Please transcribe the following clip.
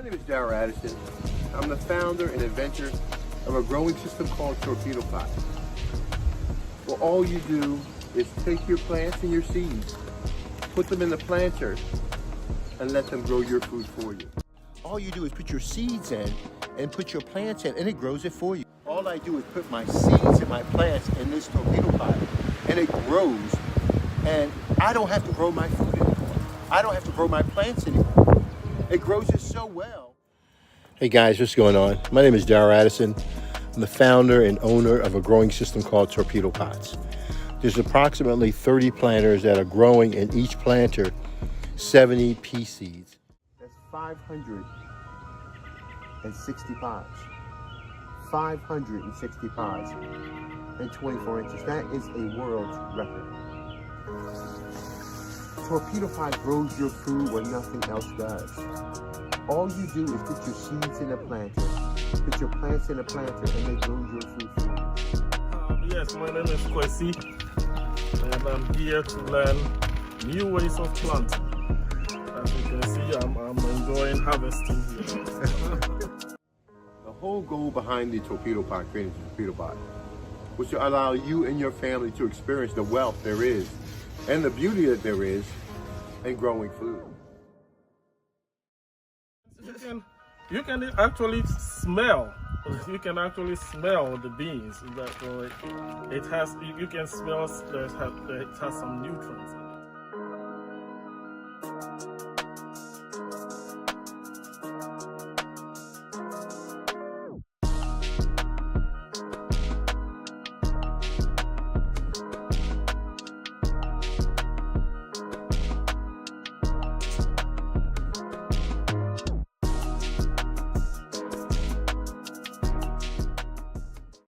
name is Addison. I'm the founder and inventor of a growing system called torpedo pot. Well, all you do is take your plants and your seeds, put them in the planter, and let them grow your food for you. All you do is put your seeds in and put your plants in, and it grows it for you. All I do is put my seeds and my plants in this torpedo pot, and it grows, and I don't have to grow my food anymore. I don't have to grow my plants anymore. It grows it so well. Hey guys, what's going on? My name is Addison. I'm the founder and owner of a growing system called Torpedo Pots. There's approximately 30 planters that are growing in each planter 70 pea seeds. That's 560 pods. 560 pods and 24 inches. That is a world record. Torpedo pot grows your food when nothing else does. All you do is put your seeds in a planter, put your plants in a planter, and they grow your food for you. Yes, my name is Kwesi, and I'm here to learn new ways of planting. As you can see, I'm enjoying harvesting here. The whole goal behind the torpedo pot, creating the torpedo pot, was to allow you and your family to experience the wealth there is and the beauty that there is in growing food. You can actually smell. You can actually smell the beans. That it has. You can smell. It has some nutrients.